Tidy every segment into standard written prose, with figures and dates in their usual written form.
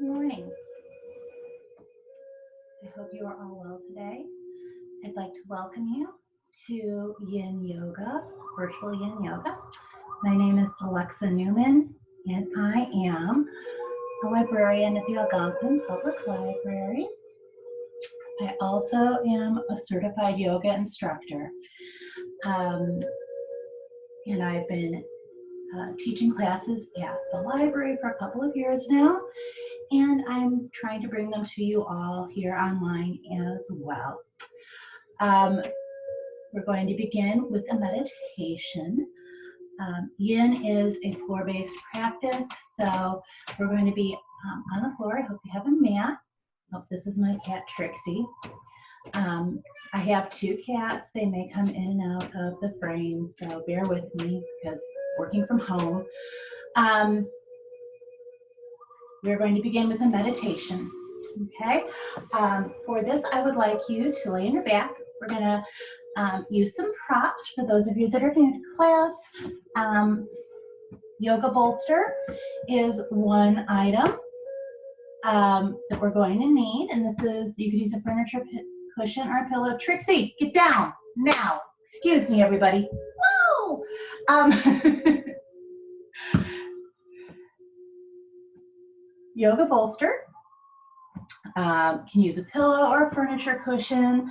Good morning. I hope you are all well today. I'd like to welcome you to Yin Yoga, virtual Yin Yoga. My name is Alexa Newman, and I am a librarian at the Algonquin Public Library. I also am a certified yoga instructor, and I've been teaching classes at the library for a couple of years now, and I'm trying to bring them to you all here online as well. We're going to begin with a meditation. Yin is a floor-based practice, so we're going to be on the floor. I hope you have a mat. Oh, this is my cat Trixie. I have two cats. They may come in and out of the frame, so bear with me because working from home. We're going to begin with a meditation, okay? For this, I would like you to lay on your back. We're gonna use some props for those of you that are new to class. Yoga bolster is one item that we're going to need, and this is, you could use a furniture cushion or a pillow. Trixie, get down now. Excuse me, everybody. Whoa! Yoga bolster. Can use a pillow or a furniture cushion.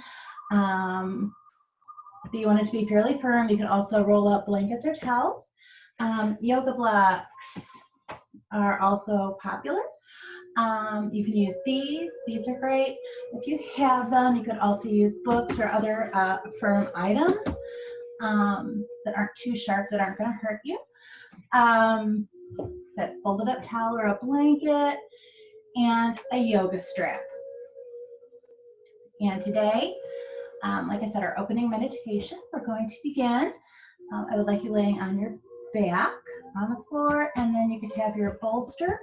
If you want it to be fairly firm, you can also roll up blankets or towels. Yoga blocks are also popular. You can use these. These are great. If you have them, you could also use books or other firm items that aren't too sharp, that aren't going to hurt you. Set folded up towel or a blanket, and a yoga strap. And today, like I said, our opening meditation, we're going to begin. I would like you laying on your back on the floor, and then you could have your bolster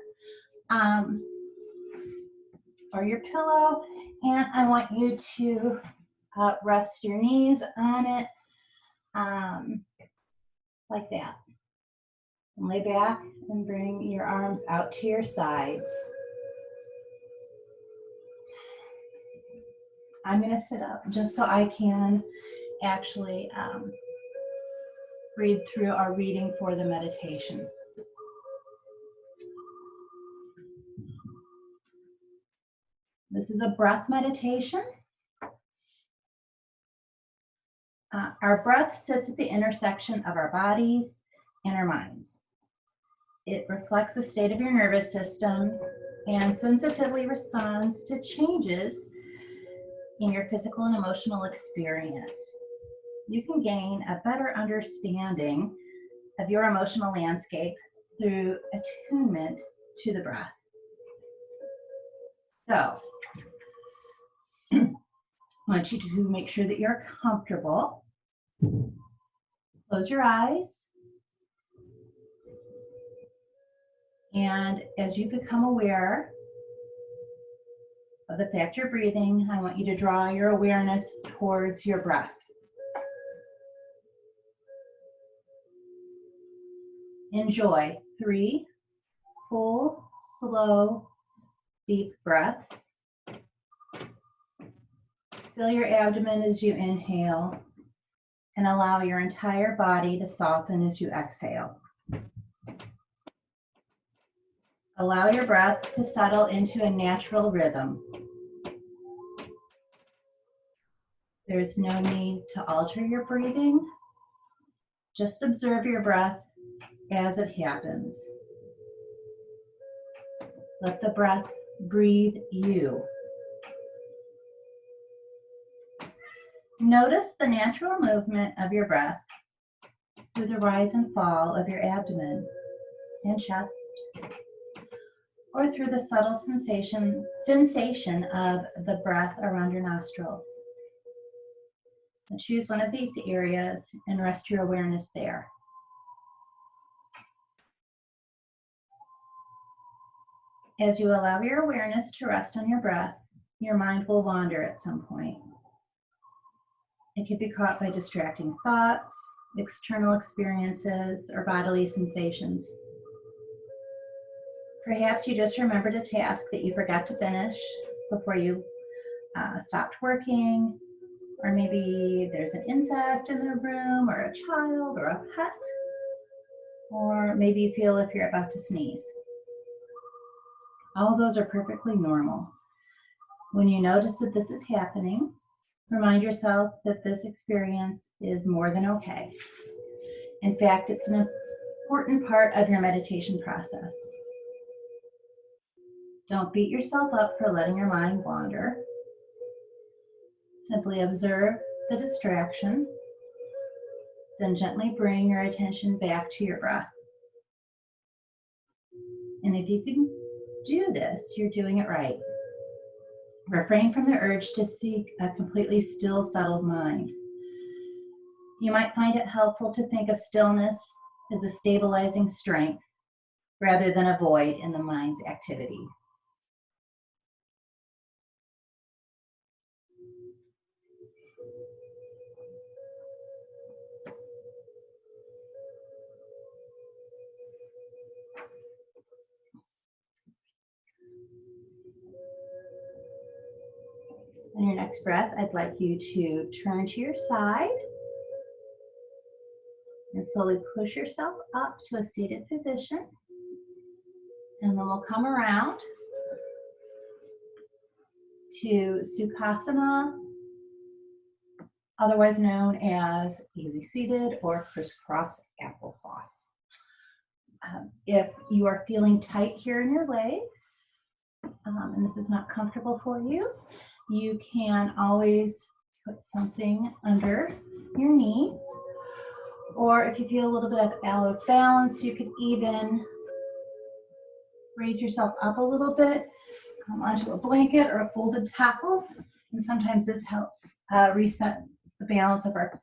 or your pillow, and I want you to rest your knees on it like that. And lay back and bring your arms out to your sides. I'm going to sit up just so I can actually read through our reading for the meditation. This is a breath meditation. Our breath sits at the intersection of our bodies and our minds. It reflects the state of your nervous system and sensitively responds to changes in your physical and emotional experience. You can gain a better understanding of your emotional landscape through attunement to the breath. So, I want you to make sure that you're comfortable. Close your eyes. And as you become aware of the fact you're breathing, I want you to draw your awareness towards your breath. Enjoy 3 full, slow, deep breaths. Fill your abdomen as you inhale and allow your entire body to soften as you exhale. Allow your breath to settle into a natural rhythm. There's no need to alter your breathing. Just observe your breath as it happens. Let the breath breathe you. Notice the natural movement of your breath through the rise and fall of your abdomen and chest, or through the subtle sensation of the breath around your nostrils. Now choose one of these areas and rest your awareness there. As you allow your awareness to rest on your breath, your mind will wander at some point. It can be caught by distracting thoughts, external experiences, or bodily sensations. Perhaps you just remembered a task that you forgot to finish before you stopped working, or maybe there's an insect in the room, or a child, or a pet, or maybe you feel if you're about to sneeze. All those are perfectly normal. When you notice that this is happening, remind yourself that this experience is more than okay. In fact, it's an important part of your meditation process. Don't beat yourself up for letting your mind wander. Simply observe the distraction, then gently bring your attention back to your breath. And if you can do this, you're doing it right. Refrain from the urge to seek a completely still, settled mind. You might find it helpful to think of stillness as a stabilizing strength rather than a void in the mind's activity. On your next breath, I'd like you to turn to your side and slowly push yourself up to a seated position. And then we'll come around to Sukhasana, otherwise known as easy seated or crisscross applesauce. If you are feeling tight here in your legs, and this is not comfortable for you, you can always put something under your knees. Or if you feel a little bit out of balance, you could even raise yourself up a little bit onto a blanket or a folded towel. And sometimes this helps reset the balance of our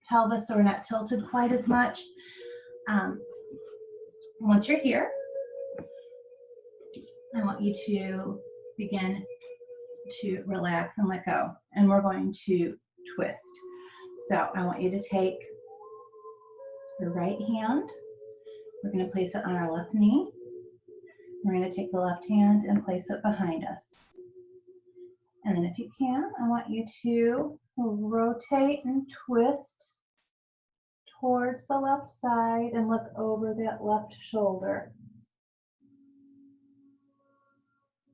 pelvis so we're not tilted quite as much. Once you're here, I want you to begin to relax and let go. And we're going to twist. So I want you to take your right hand. We're going to place it on our left knee. We're going to take the left hand and place it behind us. And then if you can, I want you to rotate and twist towards the left side and look over that left shoulder.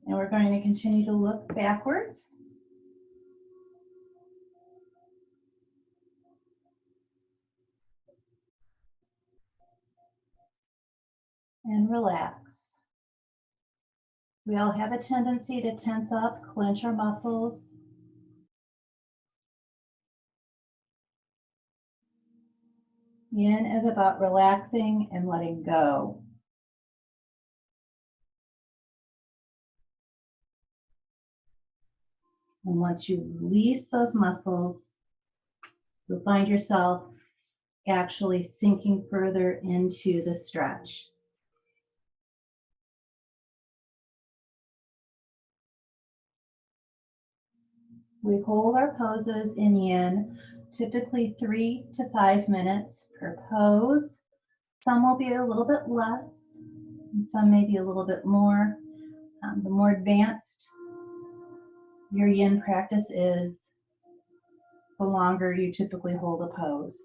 And we're going to continue to look backwards. And relax. We all have a tendency to tense up, clench our muscles. Yin is about relaxing and letting go. And once you release those muscles, you'll find yourself actually sinking further into the stretch. We hold our poses in Yin typically 3 to 5 minutes per pose. Some will be a little bit less, and some may be a little bit more. The more advanced your Yin practice is, the longer you typically hold a pose.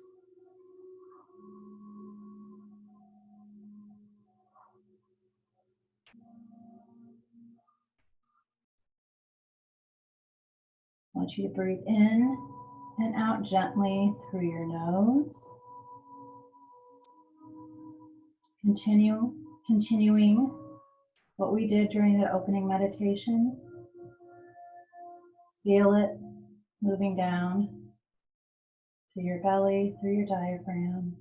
I want you to breathe in and out gently through your nose. Continuing what we did during the opening meditation. Feel it moving down to your belly, through your diaphragm.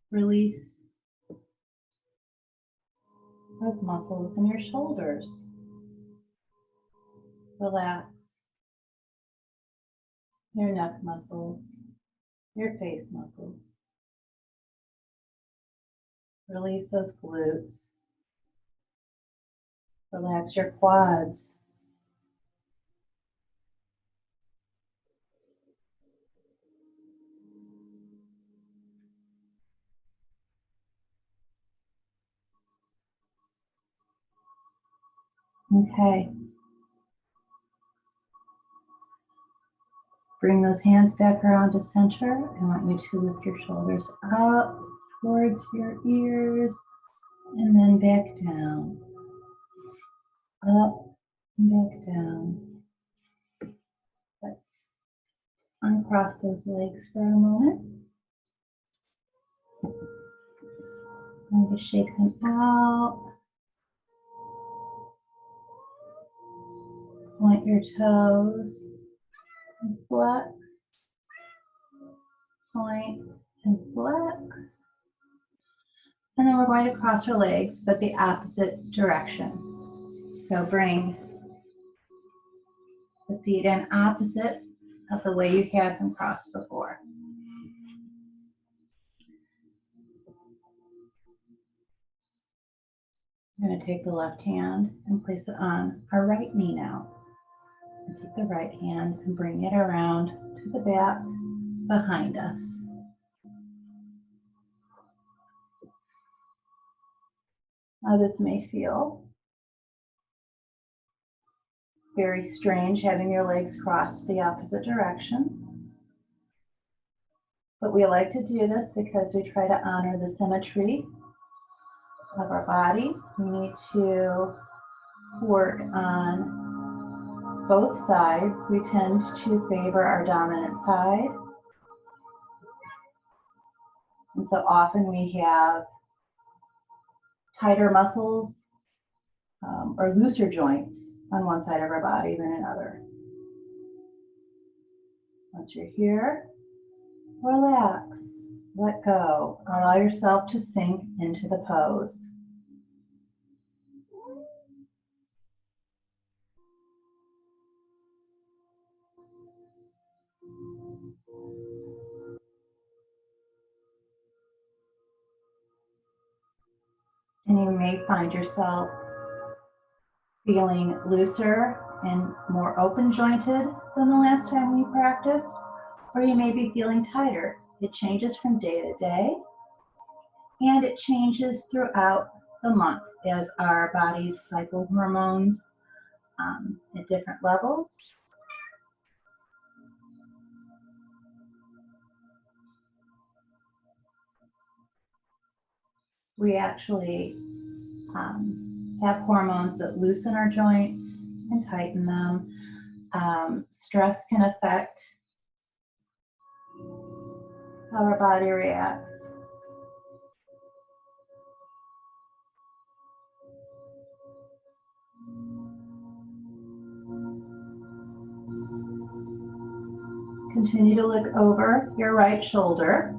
Release those muscles in your shoulders. Relax your neck muscles, your face muscles. Release those glutes, Relax your quads. Okay. Bring those hands back around to center. I want you to lift your shoulders up towards your ears and then back down. Up and back down. Let's uncross those legs for a moment. I'm going to shake them out. Point your toes and flex. Point and flex. And then we're going to cross our legs, but the opposite direction. So bring the feet in opposite of the way you had them crossed before. I'm going to take the left hand and place it on our right knee now. And take the right hand and bring it around to the back behind us. Now this may feel very strange having your legs crossed the opposite direction. But we like to do this because we try to honor the symmetry of our body. We need to work on both sides. We tend to favor our dominant side. And so often we have tighter muscles or looser joints on one side of our body than another. Once you're here, relax, let go, allow yourself to sink into the pose. And you may find yourself feeling looser and more open jointed than the last time we practiced, or you may be feeling tighter. It changes from day to day, and it changes throughout the month as our bodies cycle hormones at different levels. We actually have hormones that loosen our joints and tighten them. Stress can affect how our body reacts. Continue to look over your right shoulder.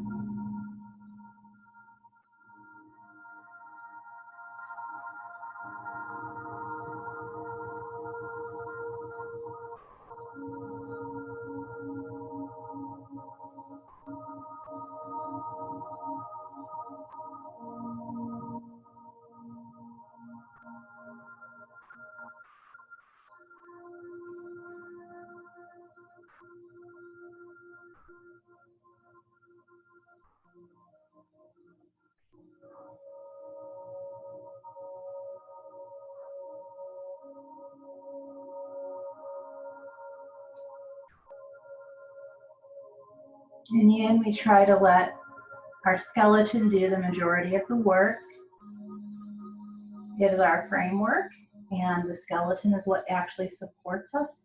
In Yin, we try to let our skeleton do the majority of the work. It is our framework, and the skeleton is what actually supports us.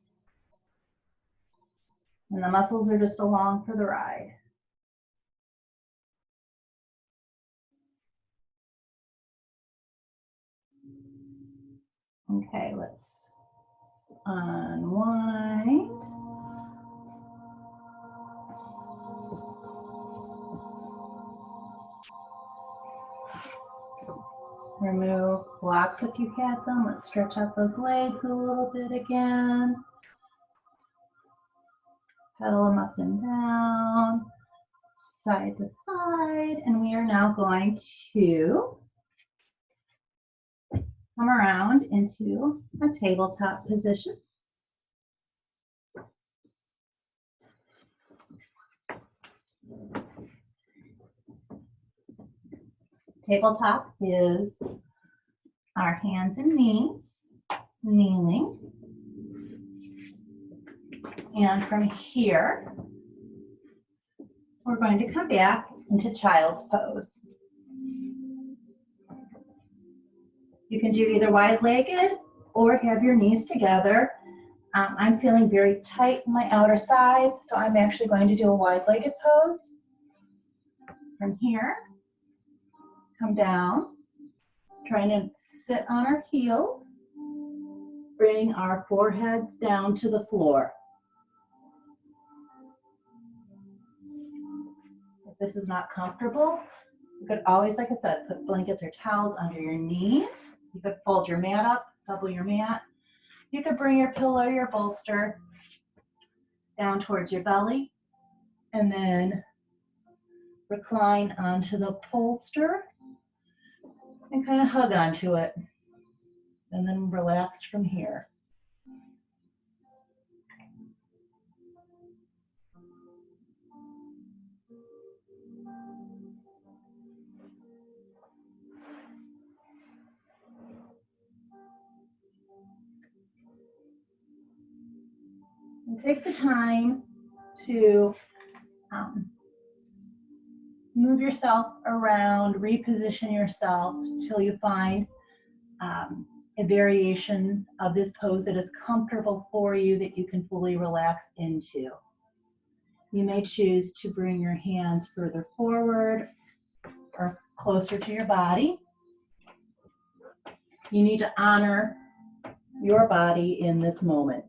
And the muscles are just along for the ride. Okay, let's unwind. Remove blocks if you had them. Let's stretch out those legs a little bit again. Pedal them up and down, side to side. And we are now going to Come around into a tabletop position. Tabletop is our hands and knees, kneeling. And from here, we're going to come back into child's pose. You can do either wide-legged or have your knees together. I'm feeling very tight in my outer thighs, so I'm actually going to do a wide-legged pose. From here, come down, trying to sit on our heels, bring our foreheads down to the floor. If this is not comfortable, you could always, like I said, put blankets or towels under your knees. You could fold your mat up, double your mat. You could bring your pillow, your bolster down towards your belly, and then recline onto the bolster and kind of hug onto it, and then relax from here. And take the time to move yourself around, reposition yourself till you find a variation of this pose that is comfortable for you, that you can fully relax into. You may choose to bring your hands further forward or closer to your body. You need to honor your body in this moment.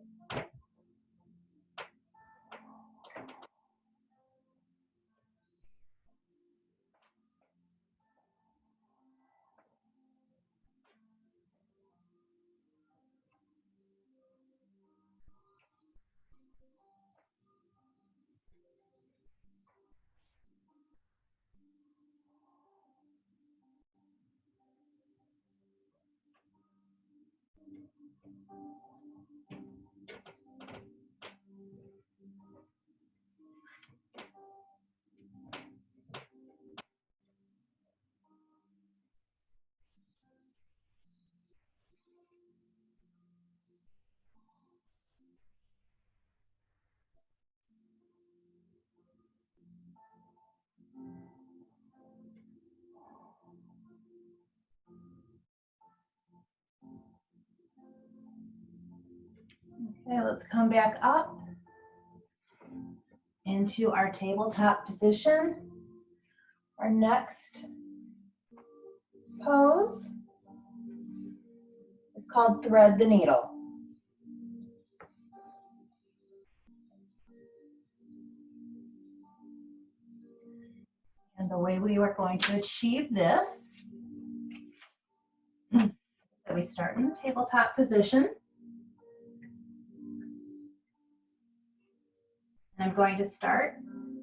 Okay, let's come back up into our tabletop position. Our next pose is called Thread the Needle. And the way we are going to achieve this, so we start in the tabletop position. And I'm going to start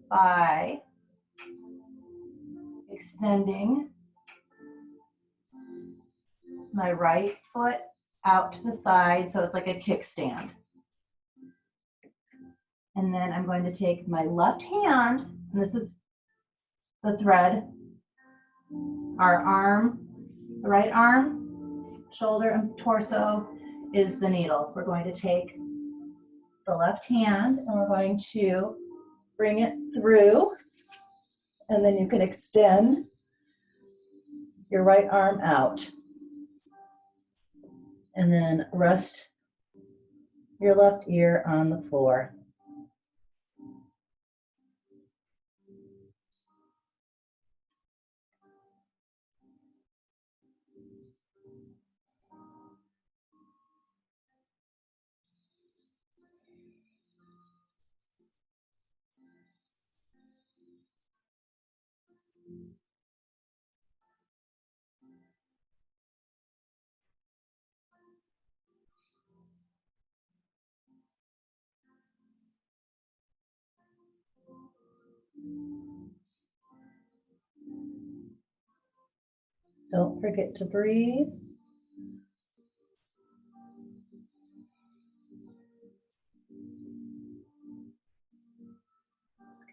by extending my right foot out to the side so it's like a kickstand. And then I'm going to take my left hand, and this is the thread, our arm, the right arm, shoulder, and torso is the needle. We're going to take the left hand and we're going to bring it through, and then you can extend your right arm out. And then rest your left ear on the floor. Don't forget to breathe.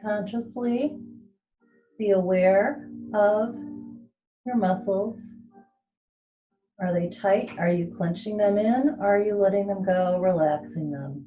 Consciously be aware of your muscles. Are they tight? Are you clenching them in? Or are you letting them go, relaxing them?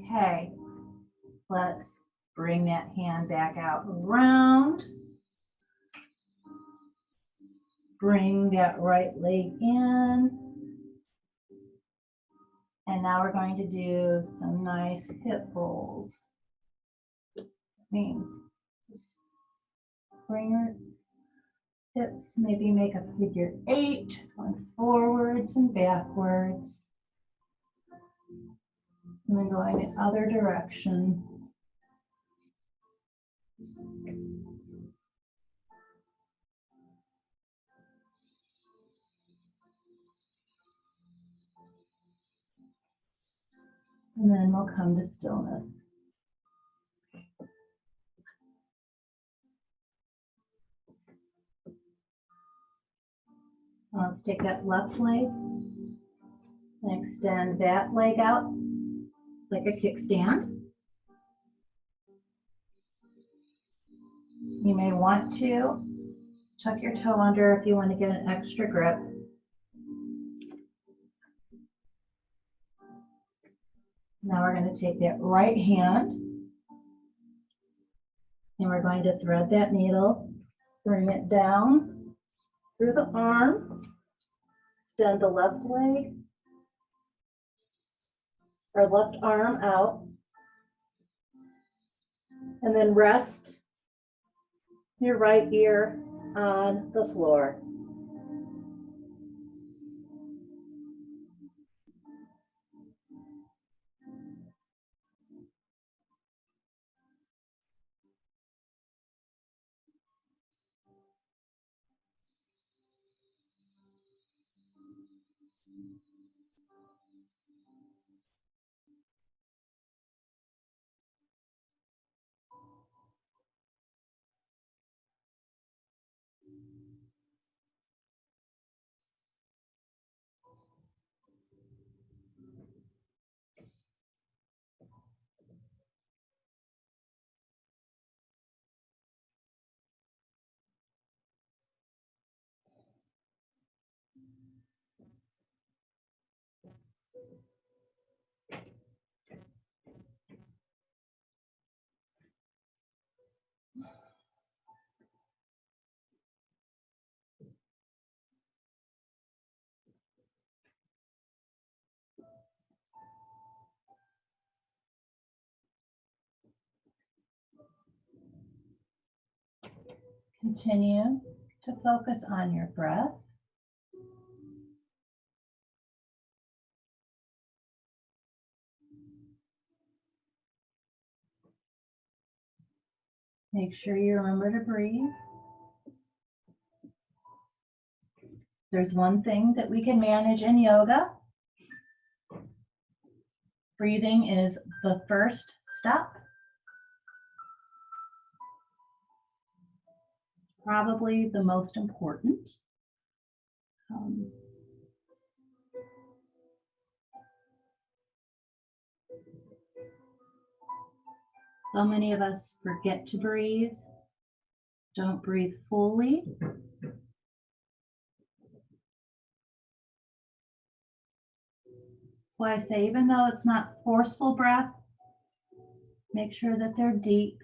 Okay, let's bring that hand back out around. Bring that right leg in. And now we're going to do some nice hip rolls. That means just bring your hips, maybe make a figure 8, going forwards and backwards. And then going the other direction. And then we'll come to stillness. Let's take that left leg and extend that leg out like a kickstand. You may want to tuck your toe under if you want to get an extra grip. Now we're going to take that right hand and we're going to thread that needle, bring it down through the arm, extend the left leg or left arm out, and then rest your right ear on the floor. Continue to focus on your breath. Make sure you remember to breathe. There's one thing that we can manage in yoga. Breathing is the first step. Probably the most important. So many of us forget to breathe, don't breathe fully. That's why I say, even though it's not forceful breath, make sure that they're deep,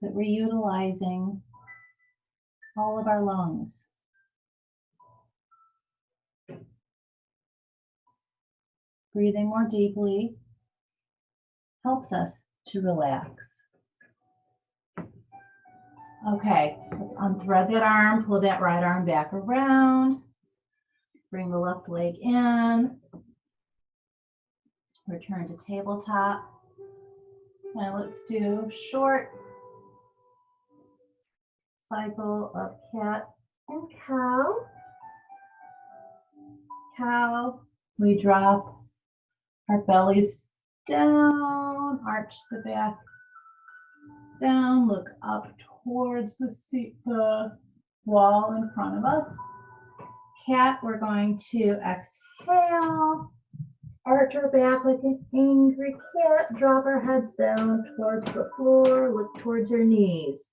that we're utilizing all of our lungs. Breathing more deeply helps us to relax. Okay, let's unthread that arm, pull that right arm back around. Bring the left leg in. Return to tabletop. Now let's do short cycle of cat and cow. Cow, we drop our bellies down, arch the back down, look up towards the seat, the wall in front of us. Cat, we're going to exhale, arch our back like an angry cat, drop our heads down towards the floor, look towards your knees.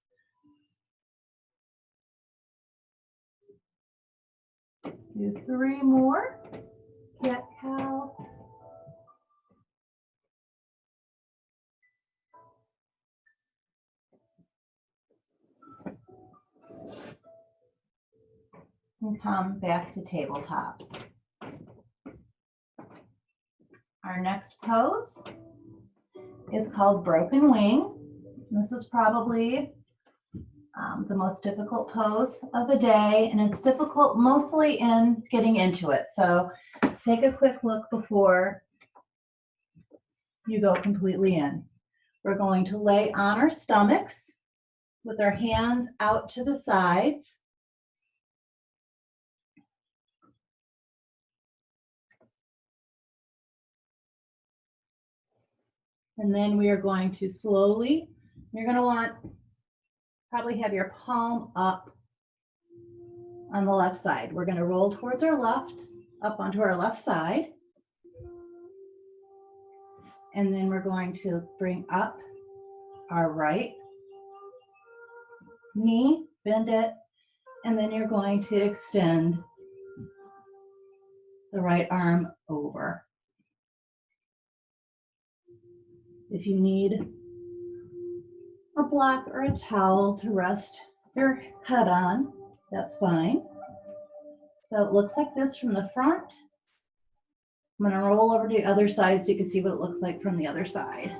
Do 3 more. Cat, cow. And come back to tabletop. Our next pose is called broken wing. This is probably the most difficult pose of the day, and it's difficult mostly in getting into it. So take a quick look before you go completely in. We're going to lay on our stomachs with our hands out to the sides. And then we are going to slowly, you're going to want probably have your palm up on the left side. We're going to roll towards our left, up onto our left side. And then we're going to bring up our right knee, bend it, and then you're going to extend the right arm over. If you need a block or a towel to rest your head on, that's fine. So it looks like this from the front. I'm going to roll over to the other side so you can see what it looks like from the other side.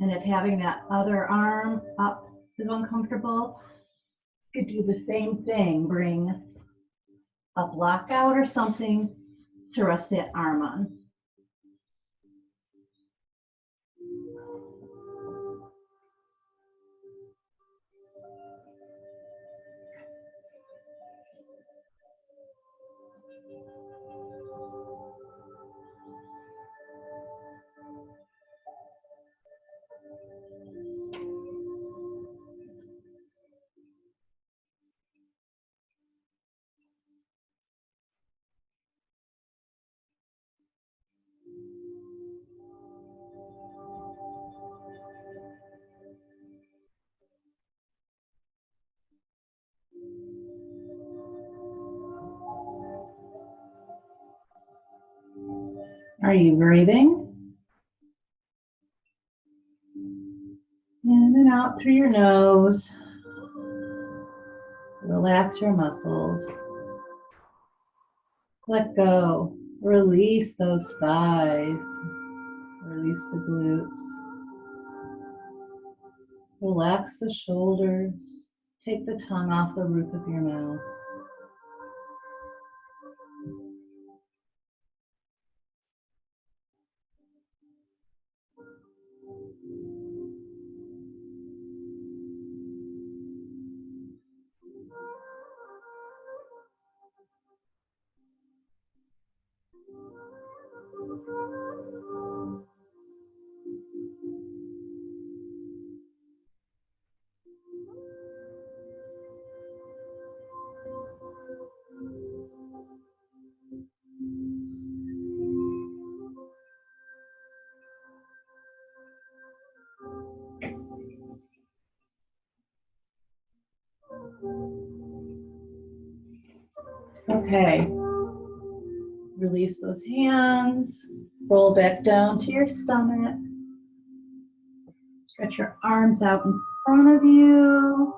And if having that other arm up is uncomfortable, you could do the same thing. Bring a block out or something to rest that arm on. Are you breathing? In and out through your nose. Relax your muscles. Let go. Release those thighs. Release the glutes. Relax the shoulders. Take the tongue off the roof of your mouth. Okay. Release those hands. Roll back down to your stomach. Stretch your arms out in front of you.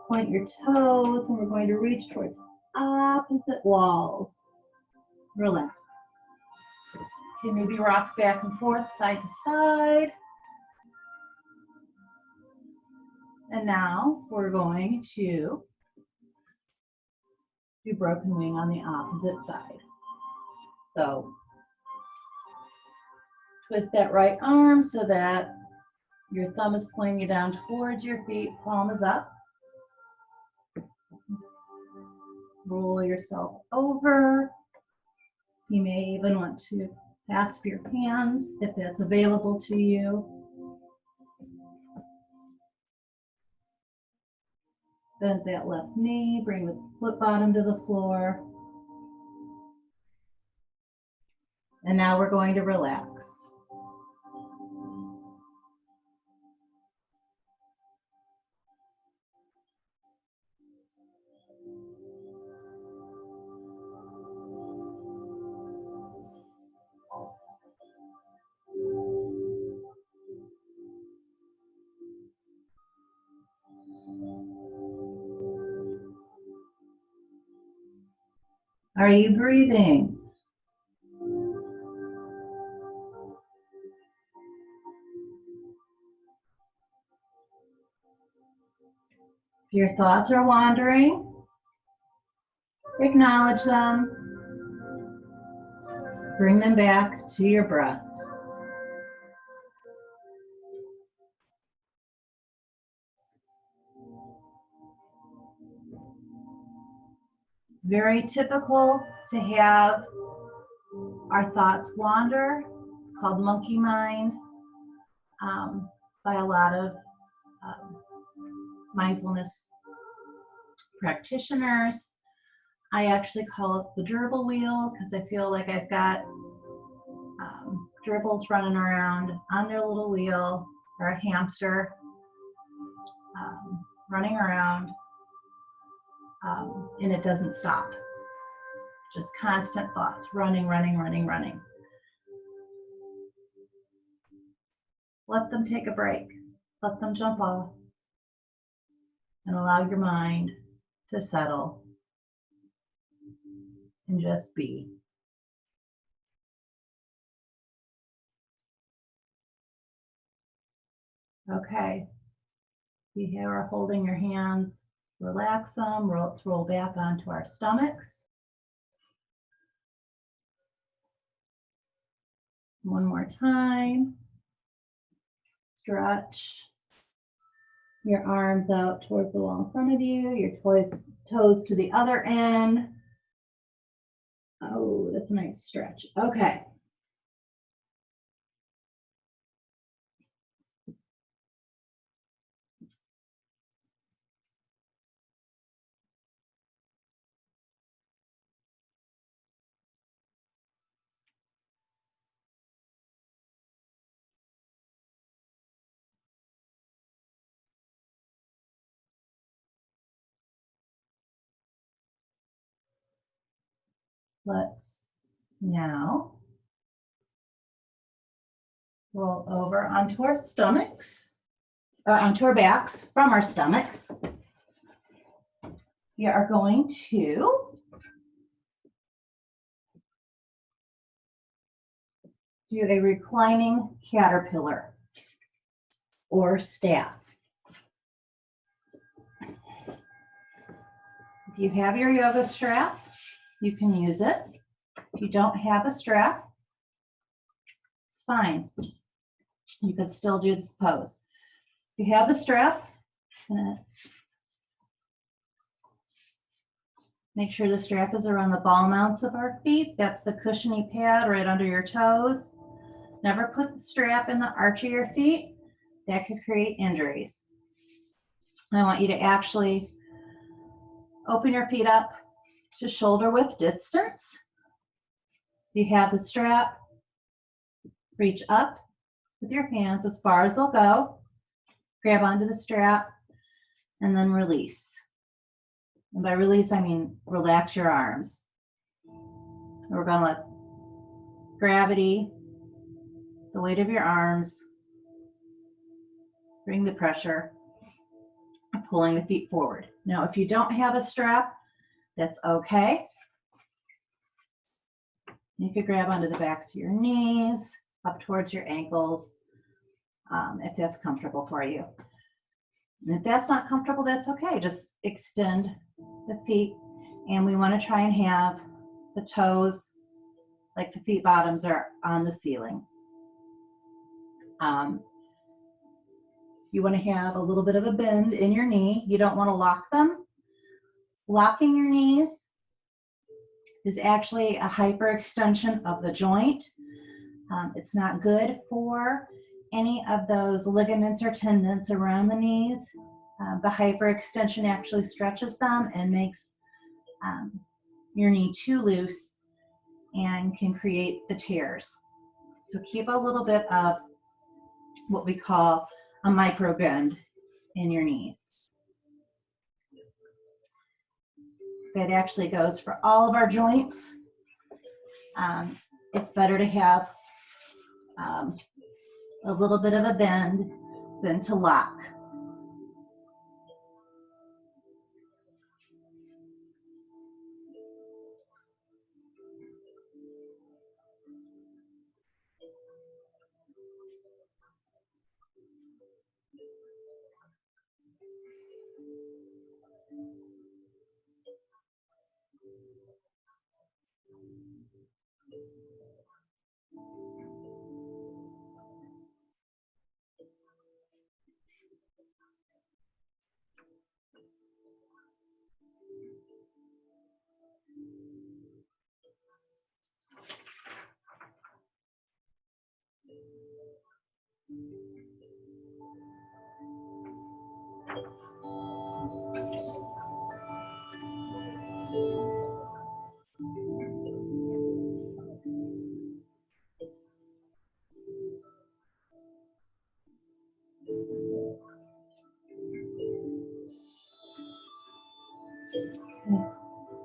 Point your toes, and we're going to reach towards opposite walls. Relax. Okay, maybe rock back and forth, side to side. And now we're going to do broken wing on the opposite side. So twist that right arm so that your thumb is pointing down towards your feet, palm is up. Roll yourself over. You may even want to clasp your hands if that's available to you. Bend that left knee, bring the foot bottom to the floor. And now we're going to relax. Are you breathing? If your thoughts are wandering, acknowledge them. Bring them back to your breath. It's very typical to have our thoughts wander. It's called monkey mind by a lot of mindfulness practitioners. I actually call it the gerbil wheel because I feel like I've got gerbils running around on their little wheel, or a hamster running around, and it doesn't stop. Just constant thoughts, running, running, running, running. Let them take a break. Let them jump off and allow your mind to settle and just be. Okay. You are holding your hands, relax them. Let's roll back onto our stomachs. One more time. Stretch your arms out towards the wall in front of you, your toes to the other end. Oh, that's a nice stretch. Okay. Let's now roll over onto our stomachs, onto our backs from our stomachs. We are going to do a reclining caterpillar or staff. If you have your yoga strap, you can use it. If you don't have a strap, it's fine. You could still do this pose. If you have the strap, make sure the strap is around the ball mounts of our feet. That's the cushiony pad right under your toes. Never put the strap in the arch of your feet. That could create injuries. I want you to actually open your feet up to shoulder width distance. If you have the strap, reach up with your hands as far as they'll go. Grab onto the strap and then release. And by release, I mean relax your arms. We're going to let gravity, the weight of your arms, bring the pressure, pulling the feet forward. Now, if you don't have a strap, that's okay. You could grab onto the backs of your knees, up towards your ankles, if that's comfortable for you. And if that's not comfortable, that's okay. Just extend the feet, and we want to try and have the toes, like the feet bottoms, are on the ceiling. You want to have a little bit of a bend in your knee. You don't want to lock them. Locking your knees is actually a hyperextension of the joint. It's not good for any of those ligaments or tendons around the knees. The hyperextension actually stretches them and makes your knee too loose and can create the tears. So keep a little bit of what we call a micro bend in your knees. That actually goes for all of our joints. It's better to have a little bit of a bend than to lock.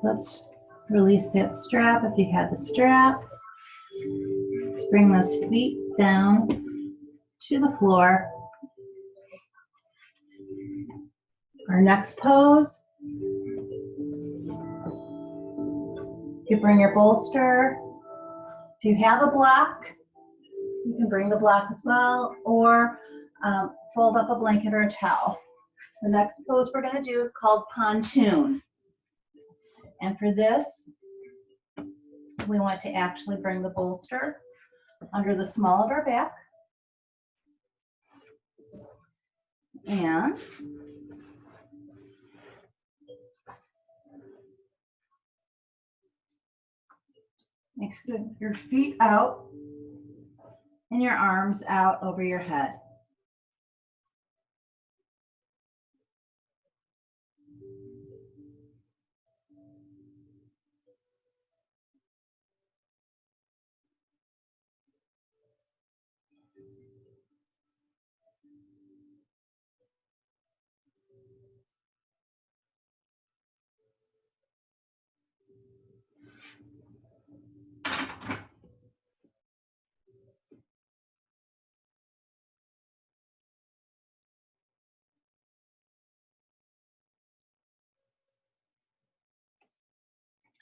Let's release that strap if you have the strap. Let's bring those feet down to the floor. Our next pose, you bring your bolster. If you have a block, you can bring the block as well, or fold up a blanket or a towel. The next pose we're going to do is called pontoon. And for this, we want to actually bring the bolster under the small of our back. And extend your feet out and your arms out over your head.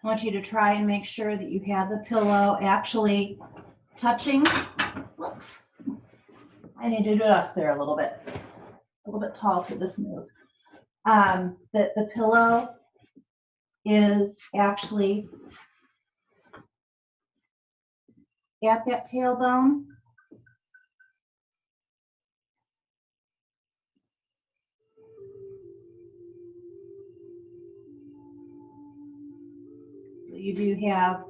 I want you to try and make sure that you have the pillow actually touching. Whoops. I need to adjust there a little bit tall for this move. That the pillow is actually at that tailbone. So you do have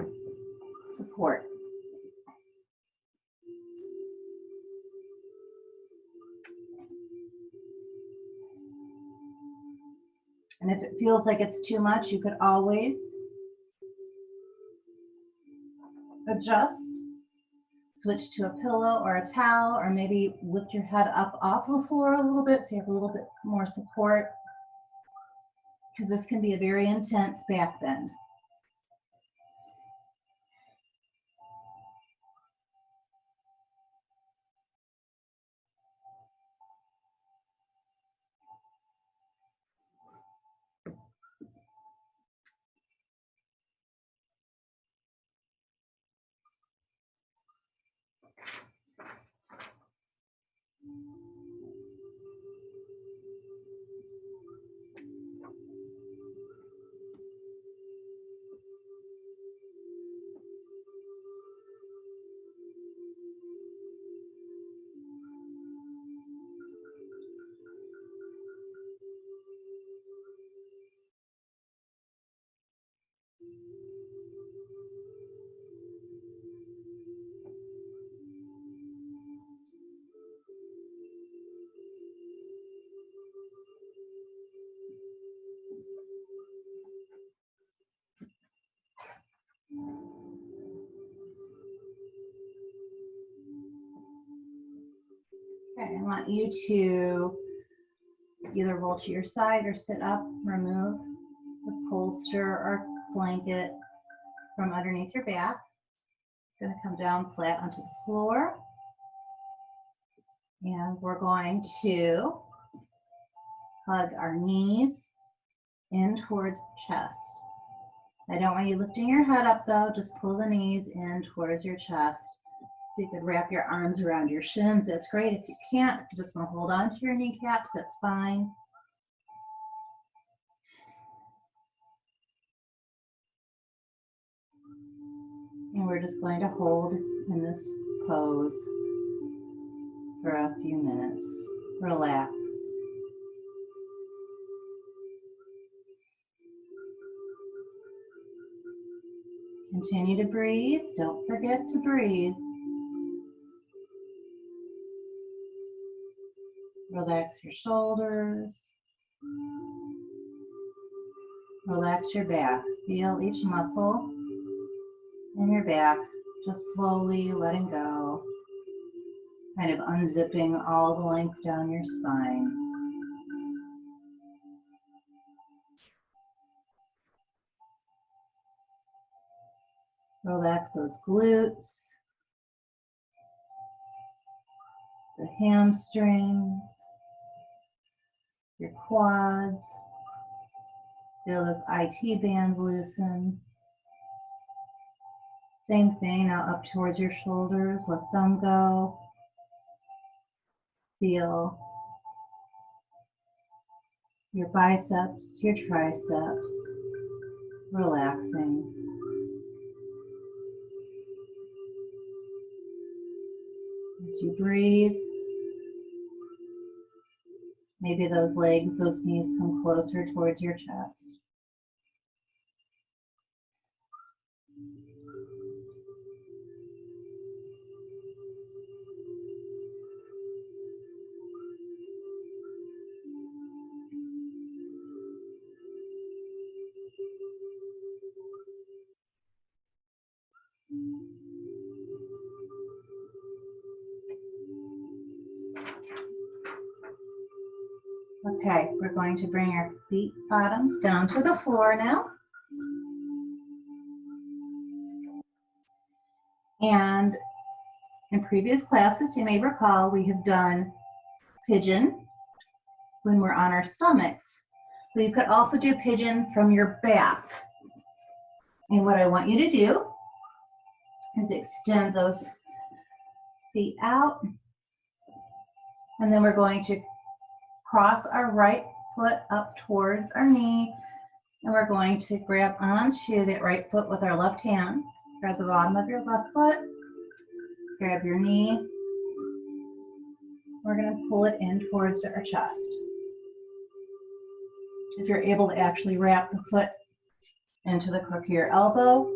support. And if it feels like it's too much, you could always adjust, switch to a pillow or a towel, or maybe lift your head up off the floor a little bit so you have a little bit more support, because this can be a very intense back bend. Okay, I want you to either roll to your side or sit up, remove the bolster or blanket from underneath your back. Going to come down flat onto the floor. And we're going to hug our knees in towards chest. I don't want you lifting your head up though, just pull the knees in towards your chest. If you could wrap your arms around your shins, that's great. If you can't, if you just want to hold on to your kneecaps, that's fine. And we're just going to hold in this pose for a few minutes. Relax. Continue to breathe. Don't forget to breathe. Relax your shoulders. Relax your back. Feel each muscle in your back, just slowly letting go, kind of unzipping all the length down your spine. Relax those glutes, the hamstrings, your quads. Feel those IT bands loosen. Same thing, now up towards your shoulders, let them go. Feel your biceps, your triceps, relaxing. As you breathe, maybe those legs, those knees come closer towards your chest. Okay, we're going to bring our feet bottoms down to the floor now. And in previous classes, you may recall, we have done pigeon when we're on our stomachs. But you could also do pigeon from your back. And what I want you to do is extend those feet out. And then we're going to cross our right foot up towards our knee. And we're going to grab onto that right foot with our left hand. Grab the bottom of your left foot. Grab your knee. We're going to pull it in towards our chest. If you're able to actually wrap the foot into the crook of your elbow,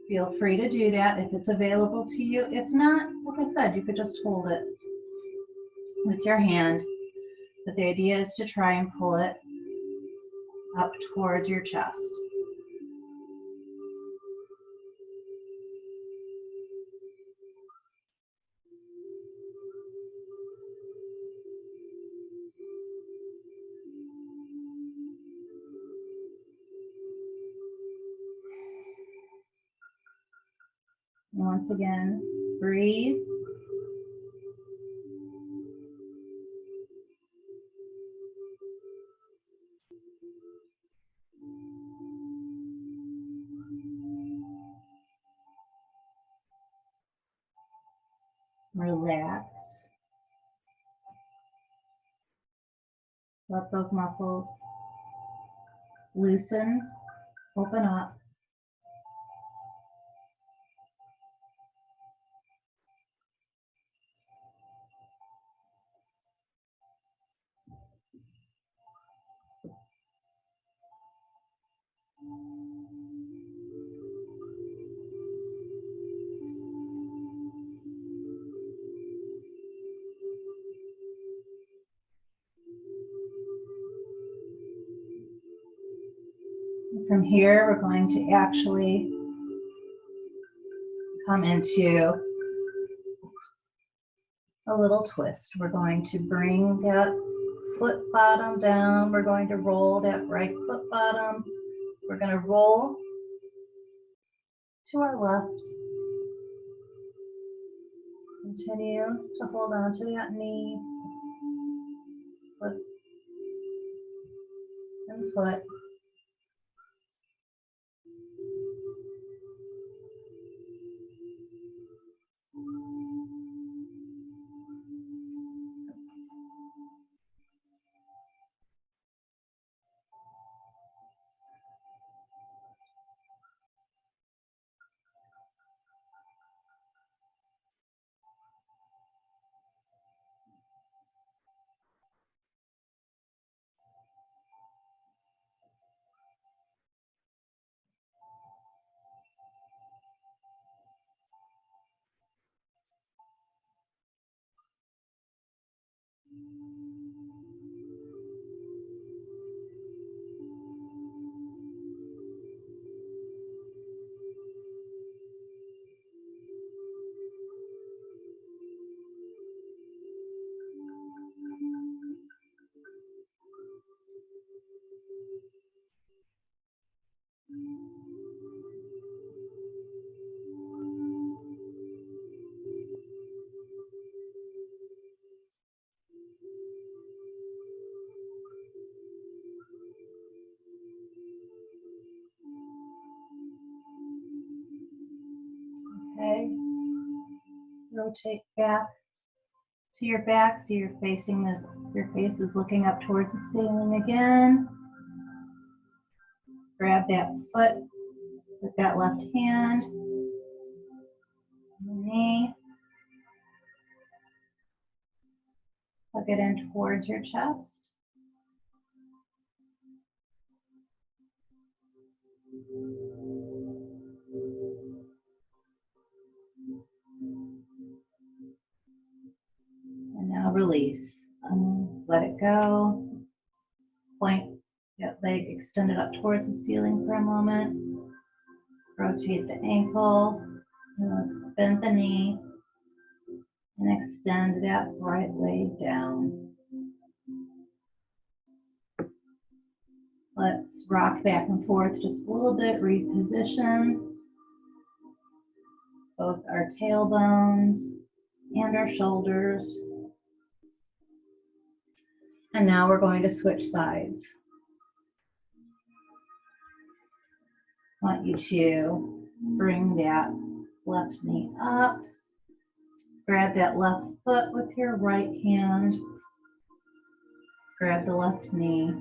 feel free to do that if it's available to you. If not, like I said, you could just hold it with your hand. But the idea is to try and pull it up towards your chest. Once again, breathe. Relax. Let those muscles loosen, open up. From here, we're going to actually come into a little twist. We're going to bring that foot bottom down. We're going to roll that right foot bottom. We're going to roll to our left. Continue to hold on to that knee, foot, and foot. Okay. Rotate back to your back so you're facing your face is looking up towards the ceiling again. Grab that foot with that left hand, knee, hug it in towards your chest. And now release. Let it go. Point that leg extended up towards the ceiling for a moment. Rotate the ankle. And let's bend the knee. And extend that right leg down. Let's rock back and forth just a little bit. Reposition both our tailbones and our shoulders. And now we're going to switch sides. I want you to bring that left knee up. Grab that left foot with your right hand. Grab the left knee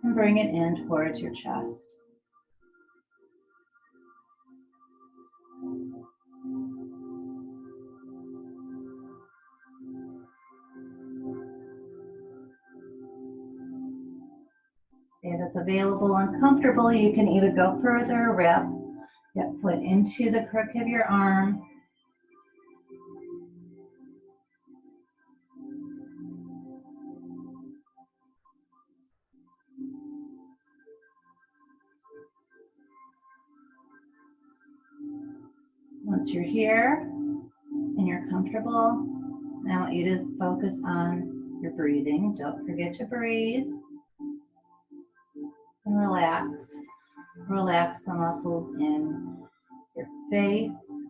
and bring it in towards your chest. If it's available and comfortable, you can even go further. Wrap that foot into the crook of your arm. Once you're here and you're comfortable, I want you to focus on your breathing. Don't forget to breathe. And relax. Relax the muscles in your face.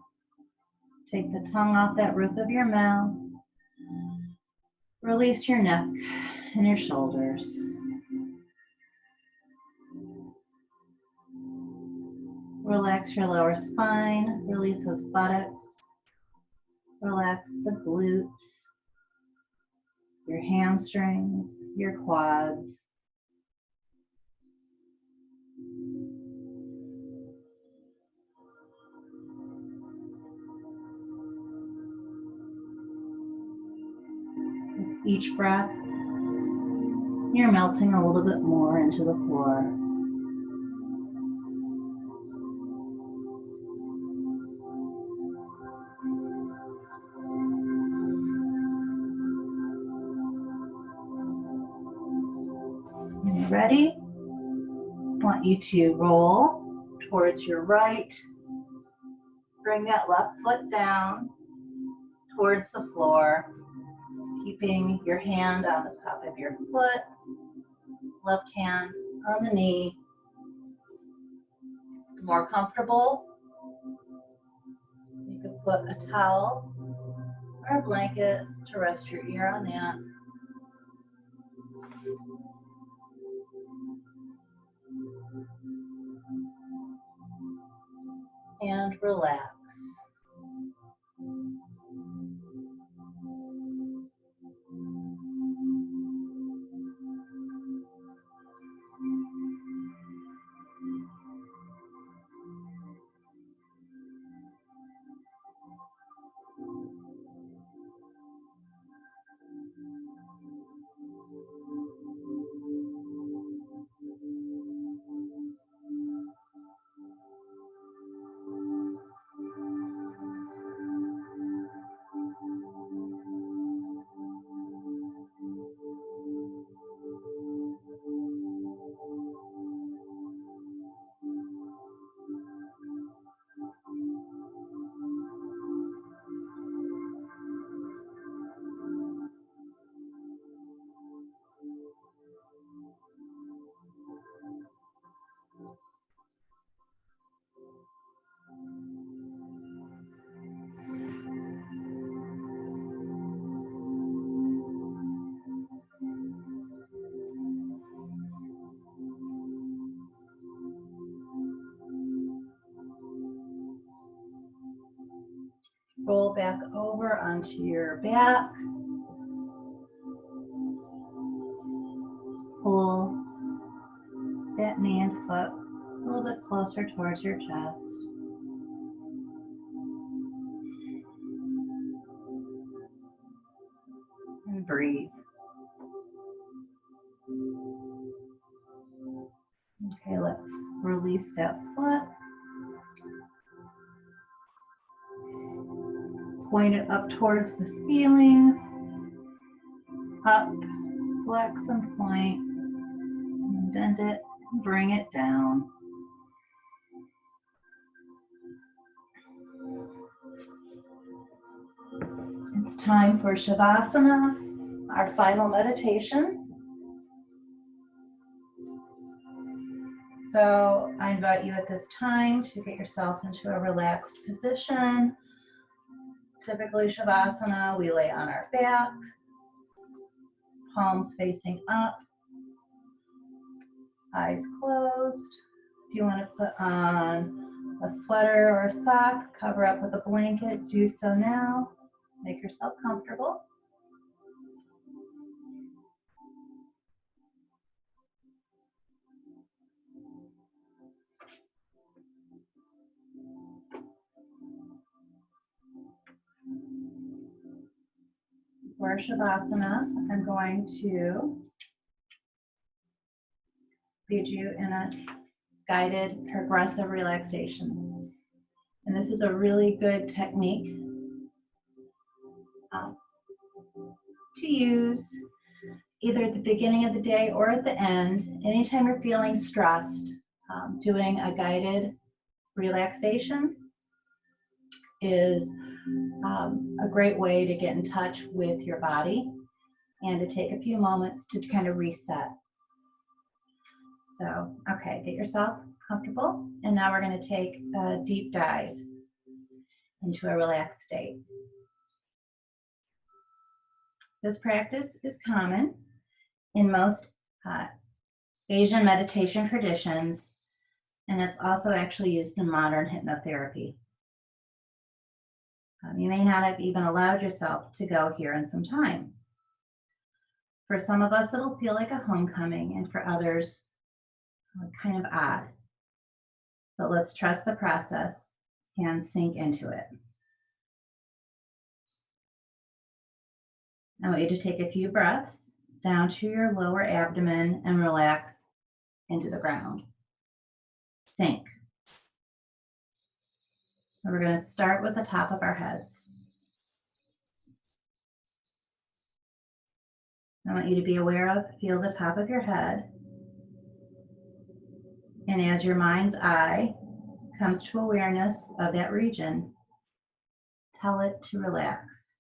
Take the tongue off that roof of your mouth. Release your neck and your shoulders. Relax your lower spine. Release those buttocks. Relax the glutes, your hamstrings, your quads. With each breath, you're melting a little bit more into the floor. When you're ready, I want you to roll towards your right. Bring that left foot down towards the floor, keeping your hand on the top of your foot, left hand on the knee. If it's more comfortable, you could put a towel or a blanket to rest your ear on that. And relax. Roll back over onto your back. Pull that knee and foot a little bit closer towards your chest. And breathe. Okay, let's release that foot. Point it up towards the ceiling. Up, flex and point. And bend it and bring it down. It's time for Shavasana, our final meditation. So I invite you at this time to get yourself into a relaxed position. Typically Shavasana, we lay on our back, palms facing up, eyes closed. If you want to put on a sweater or a sock, cover up with a blanket, do so now. Make yourself comfortable. For Shavasana, I'm going to lead you in a guided progressive relaxation. And this is a really good technique to use either at the beginning of the day or at the end. Anytime you're feeling stressed, doing a guided relaxation is a great way to get in touch with your body and to take a few moments to kind of reset. So, okay, get yourself comfortable. And now we're going to take a deep dive into a relaxed state. This practice is common in most Asian meditation traditions, and it's also actually used in modern hypnotherapy. You may not have even allowed yourself to go here in some time. For some of us, it'll feel like a homecoming, and for others, kind of odd. But let's trust the process and sink into it. I want you to take a few breaths down to your lower abdomen and relax into the ground. Sink. So we're going to start with the top of our heads. I want you to be aware of, feel the top of your head. And as your mind's eye comes to awareness of that region, tell it to relax.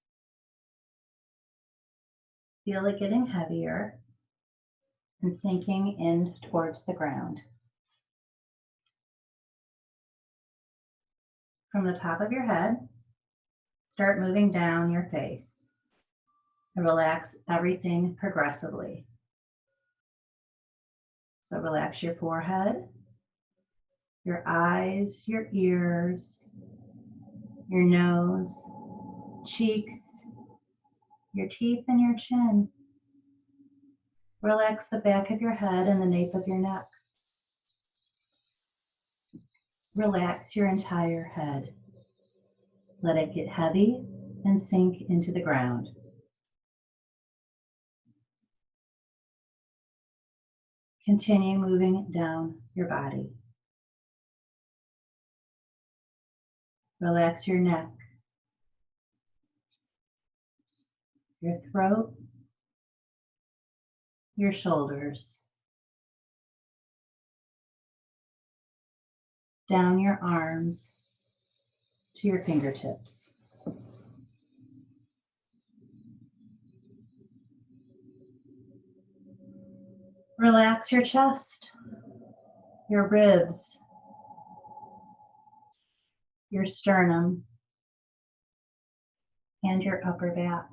Feel it getting heavier and sinking in towards the ground. From the top of your head, start moving down your face and relax everything progressively. So relax your forehead, your eyes, your ears, your nose, cheeks, your teeth, and your chin. Relax the back of your head and the nape of your neck. Relax your entire head. Let it get heavy and sink into the ground. Continue moving down your body. Relax your neck, your throat, your shoulders, down your arms to your fingertips. Relax your chest, your ribs, your sternum, and your upper back.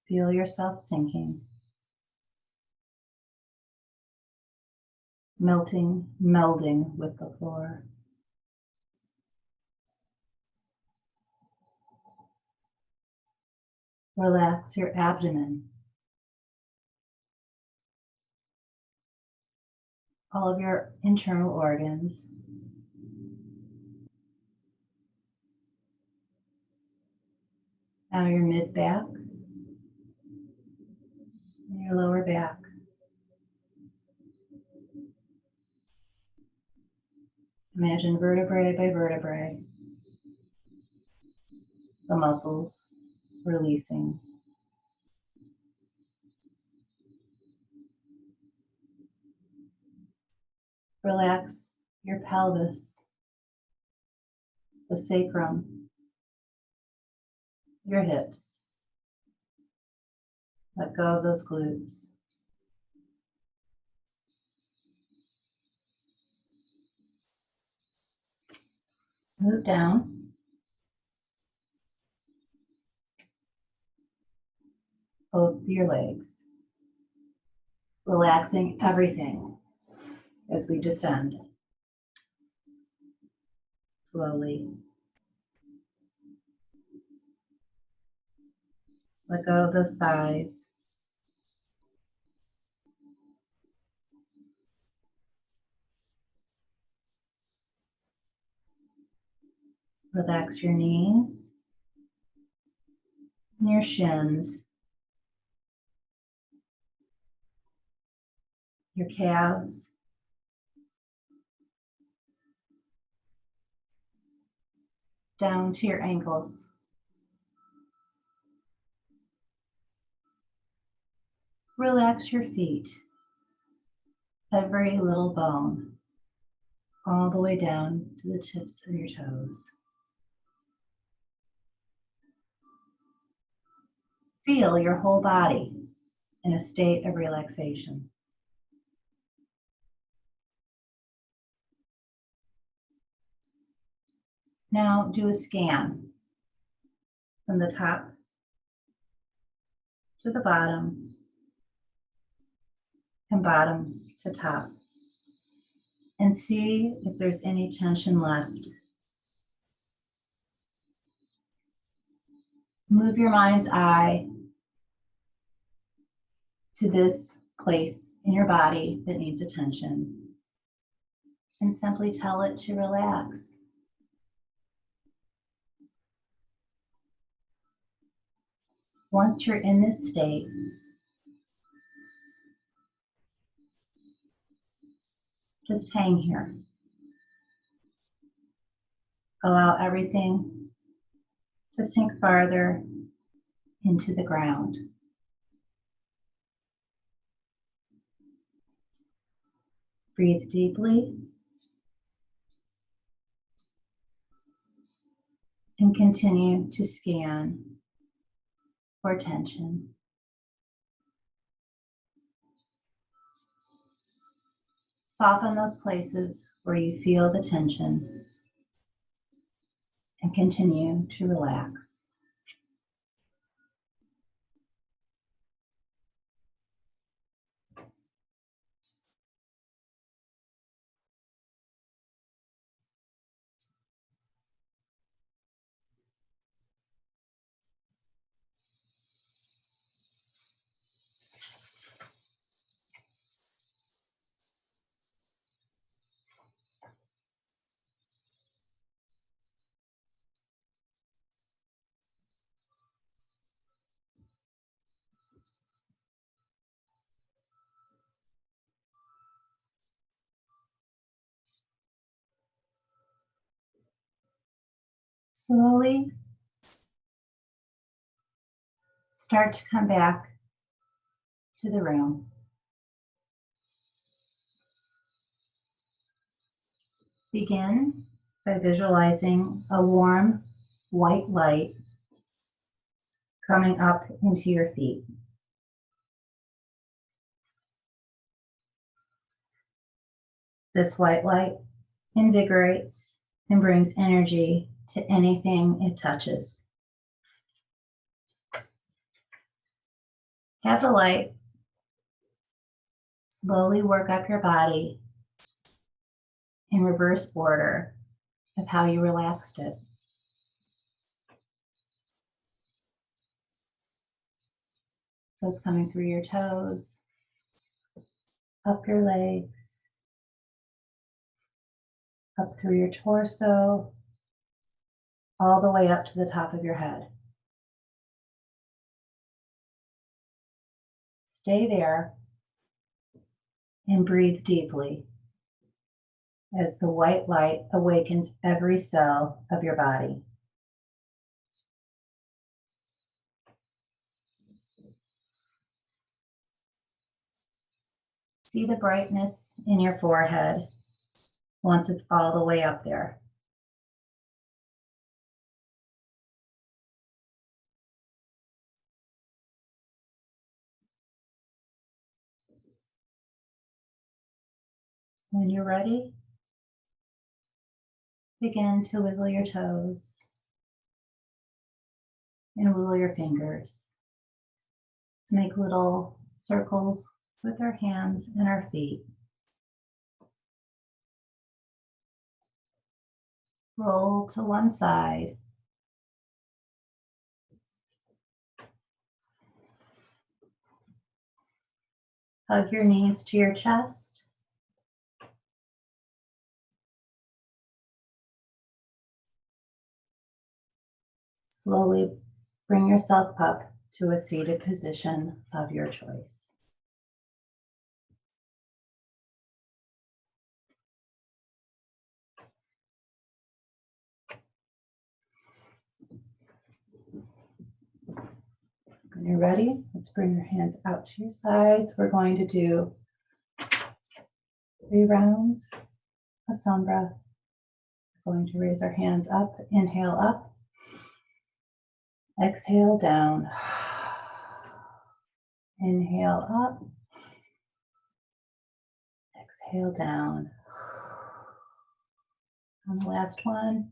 Feel yourself sinking, melding with the floor. Relax your abdomen, all of your internal organs. Now your mid-back and your lower back. Imagine vertebrae by vertebrae, the muscles releasing. Relax your pelvis, the sacrum, your hips. Let go of those glutes. Move down. Both your legs. Relaxing everything as we descend. Slowly. Let go of those thighs. Relax your knees and your shins, your calves, down to your ankles. Relax your feet, every little bone, all the way down to the tips of your toes. Feel your whole body in a state of relaxation. Now do a scan from the top to the bottom and bottom to top, and see if there's any tension left. Move your mind's eye to this place in your body that needs attention and simply tell it to relax. Once you're in this state, just hang here. Allow everything to sink farther into the ground. Breathe deeply and continue to scan for tension. Soften those places where you feel the tension and continue to relax. Slowly start to come back to the room. Begin by visualizing a warm white light coming up into your feet. This white light invigorates and brings energy to anything it touches. Have the light slowly work up your body in reverse order of how you relaxed it. So it's coming through your toes, up your legs, up through your torso, all the way up to the top of your head. Stay there and breathe deeply as the white light awakens every cell of your body. See the brightness in your forehead once it's all the way up there. When you're ready, begin to wiggle your toes and wiggle your fingers. Let's make little circles with our hands and our feet. Roll to one side. Hug your knees to your chest. Slowly bring yourself up to a seated position of your choice. When you're ready, let's bring your hands out to your sides. We're going to do 3 rounds of sun breath. We're going to raise our hands up, inhale up, exhale down, inhale up, exhale down. On the last one,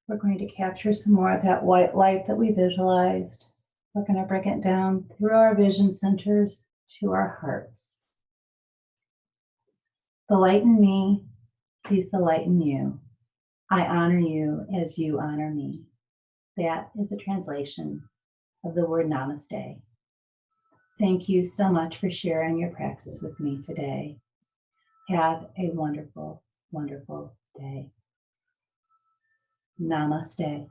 we're going to capture some more of that white light that we visualized. We're going to bring it down through our vision centers to our hearts. The light in me sees the light in you. I honor you as you honor me. That is a translation of the word namaste. Thank you so much for sharing your practice with me today. Have a wonderful, wonderful day. Namaste.